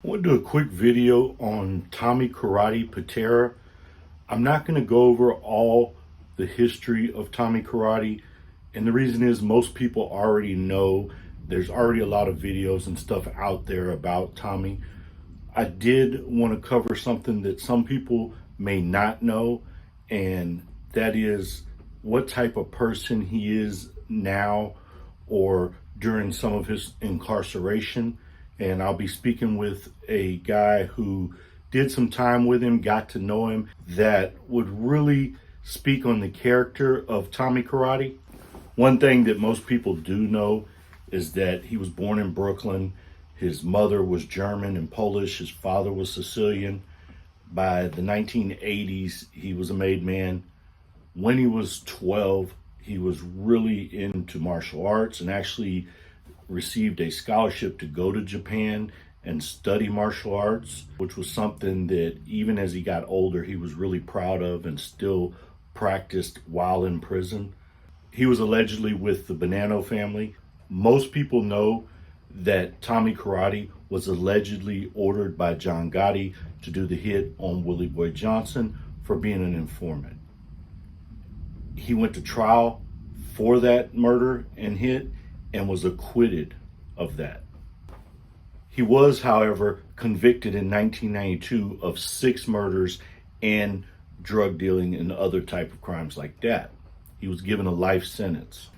I want to do a quick video on Tommy Karate Pitera. I'm not going to go over all the history of Tommy Karate, and the reason is most people already know. There's already a lot of videos and stuff out there about Tommy. I did want to cover something that some people may not know, and that is what type of person he is now or during some of his incarceration. And I'll be speaking with a guy who did some time with him, got to know him, that would really speak on the character of Tommy Karate. One thing that most people do know is that he was born in Brooklyn. His mother was German and Polish. His father was Sicilian. By the 1980s, he was a made man. When he was 12, he was really into martial arts and actually received a scholarship to go to Japan and study martial arts, which was something that even as he got older, he was really proud of and still practiced while in prison. He was allegedly with the Bonanno family. Most people know that Tommy Karate was allegedly ordered by John Gotti to do the hit on Willie Boy Johnson for being an informant. He went to trial for that murder and hit and was acquitted of that. He was, however, convicted in 1992 of 6 murders and drug dealing and other type of crimes like that. He was given a life sentence.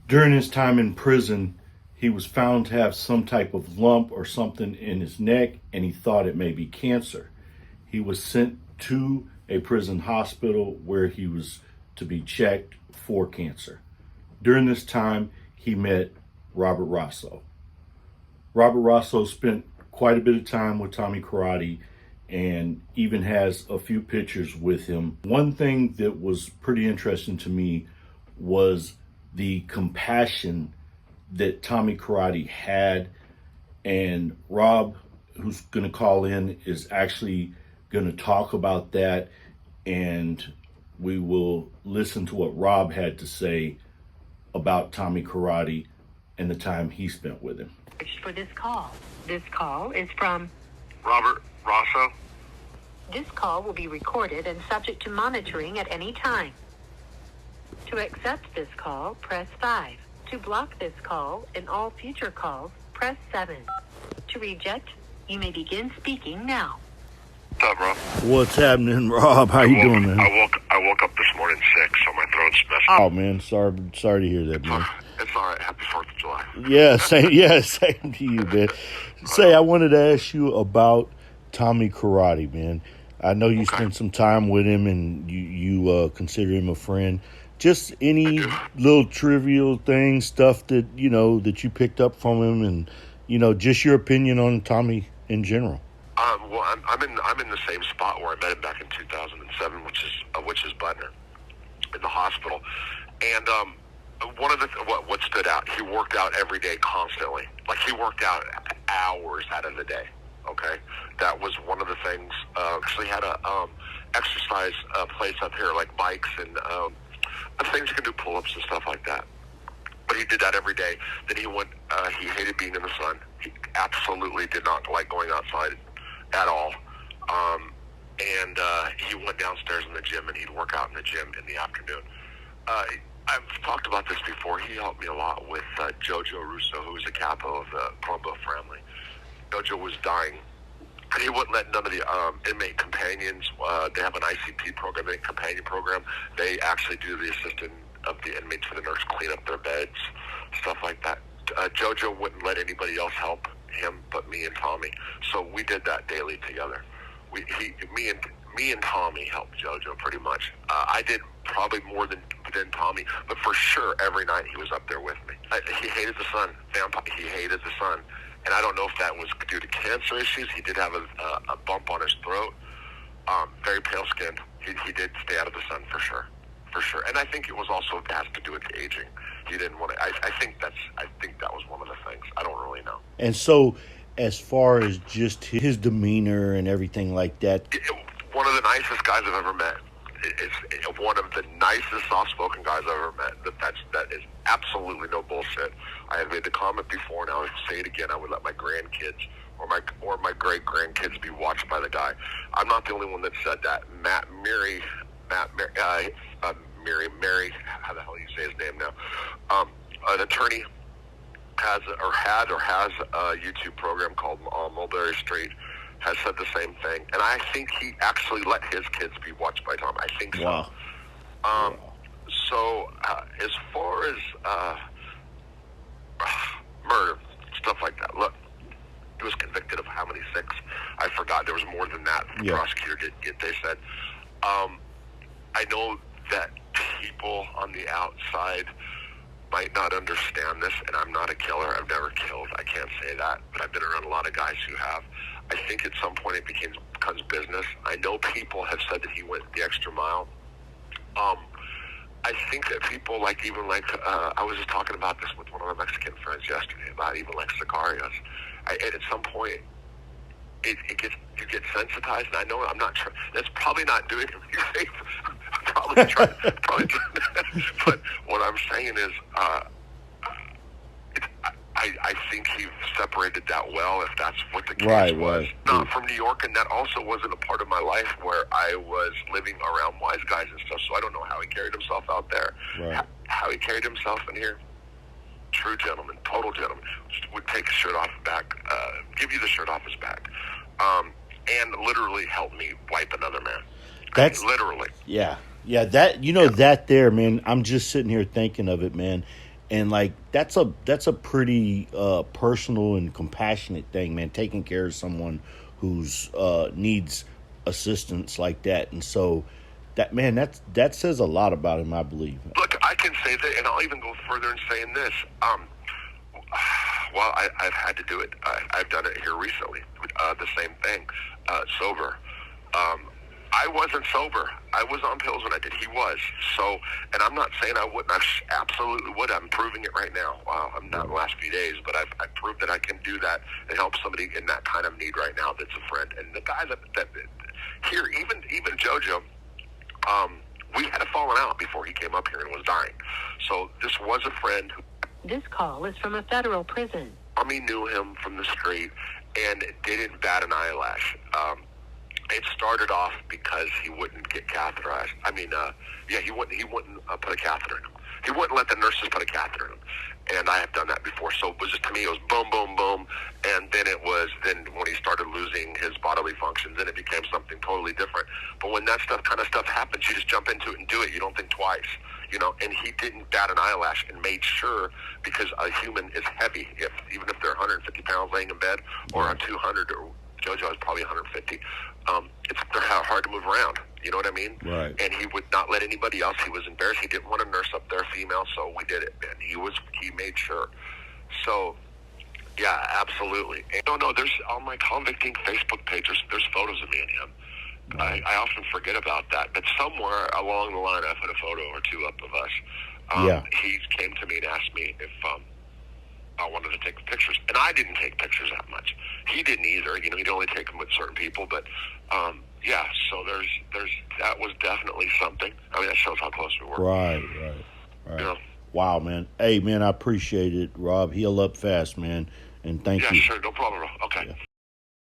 During his time in prison, he was found to have some type of lump or something in his neck, and he thought it may be cancer. He was sent to a prison hospital where he was to be checked for cancer. During this time, he met Robert Rosso. Robert Rosso spent quite a bit of time with Tommy Karate and even has a few pictures with him. One thing that was pretty interesting to me was the compassion that Tommy Karate had, and Rob, who's going to call in, is actually going to talk about that, and we will listen to what Rob had to say about Tommy Karate and the time he spent with him. For this call. This call is from Robert Rosso. This call will be recorded and subject to monitoring at any time. To accept this call, press 5. To block this call and all future calls, press 7. To reject, you may begin speaking now. What's up, bro? What's happening, Rob? How you doing, man? I woke up this morning sick, so my throat's messed up. Oh man, sorry to hear that, man. It's all right. Happy 4th of July. Same to you, man. Say, I wanted to ask you about Tommy Karate, man. I know you spent some time with him, and you consider him a friend. Just any little trivial things, stuff that that you picked up from him, and just your opinion on Tommy in general. Well, I'm in the same spot where I met him back in 2007, which is Butner, in the hospital, and one of what stood out, he worked out every day constantly. Like, he worked out hours out of the day. Okay, that was one of the things. Actually had a exercise place up here, like bikes and things you can do, pull-ups and stuff like that. But he did that every day. Then he went. He hated being in the sun. He absolutely did not like going outside at all. And he went downstairs in the gym, and he'd work out in the gym in the afternoon. I've talked about this before. He helped me a lot with Jojo Russo, who was the capo of the Colombo family. Jojo was dying, and he wouldn't let none of the inmate companions. They have an ICP program, a companion program. They actually do the assistant of the inmates for the nurse clean up their beds, stuff like that. Jojo wouldn't let anybody else help him but me and Tommy. So we did that daily together. Me and Tommy helped Jojo pretty much. I did probably more than Tommy, but for sure every night he was up there with me. He hated the sun. He hated the sun. And I don't know if that was due to cancer issues. He did have a bump on his throat. Very pale skinned. He did stay out of the sun for sure. And I think it was also has to do with the aging. He didn't want to. I think that was one of the things. I don't really know. And so, as far as just his demeanor and everything like that, one of the nicest guys I've ever met. It's one of the nicest soft-spoken guys I've ever met. That is absolutely no bullshit. I have made the comment before, and I would say it again. I would let my grandkids or my great grandkids be watched by the guy. I'm not the only one that said that. Mary, how the hell do you say his name now? An attorney has a YouTube program called Mulberry Street, has said the same thing, and I think he actually let his kids be watched by Tom. I think so. Wow. So as far as murder, stuff like that, look, he was convicted of how many? 6? I forgot. There was more than that. The prosecutor didn't get, they said. I know that people on the outside might not understand this, and I'm not a killer. I've never killed. I can't say that, but I've been around a lot of guys who have. I think at some point it becomes business. I know people have said that he went the extra mile. I think that people I was just talking about this with one of my Mexican friends yesterday about even like sicarios. At some point, you get sensitized, and I know I'm not. That's probably not doing it for your favor. I'm probably trying. But what I'm saying is, I think he separated that well, if that's what the case was. Not from New York, and that also wasn't a part of my life where I was living around wise guys and stuff, so I don't know how he carried himself out there. Right. How he carried himself in here. True gentleman, total gentleman. Would take his shirt off his back, give you the shirt off his back, and literally help me wipe another man. That's literally. Yeah. That that there, man. I'm just sitting here thinking of it, man. And like that's a pretty personal and compassionate thing, man. Taking care of someone who's needs assistance like that, and so that says a lot about him, I believe. Look, I can say that, and I'll even go further in saying this. Well, I've had to do it. I've done it here recently. The same thing, sober. I wasn't sober. I was on pills when I did. He was. So, and I'm not saying I wouldn't. I absolutely would. I'm proving it right now. I'm not in the last few days, but I've proved that I can do that and help somebody in that kind of need right now that's a friend. And the guy that here, even JoJo, we had a falling out before he came up here and was dying. So this was a friend. This call is from a federal prison. Tommy knew him from the street and didn't bat an eyelash. It started off because he wouldn't get catheterized. I mean, he wouldn't put a catheter in him. He wouldn't let the nurses put a catheter in him. And I have done that before. So it was just, to me, it was boom, boom, boom. And then then when he started losing his bodily functions, then it became something totally different. But when that kind of stuff happens, you just jump into it and do it. You don't think twice, and he didn't bat an eyelash and made sure, because a human is heavy, even if they're 150 pounds laying in bed, or a 200, or JoJo is probably 150. They're hard to move around. You know what I mean? Right. And he would not let anybody else. He was embarrassed. He didn't want a nurse up there, female, so we did it. And he made sure. So, yeah, absolutely. And no, there's on my convicting Facebook page, there's photos of me and him. Right. I often forget about that, but somewhere along the line, I put a photo or two up of us. He came to me and asked me if I wanted to take pictures, and I didn't take pictures that much. He didn't either. He'd only take them with certain people, but so there's that was definitely something. I mean, that shows how close we were. Right. Wow, man. Hey, man, I appreciate it, Rob. Heal up fast, man, and thank you. Yeah, sure, no problem. Okay. Yeah.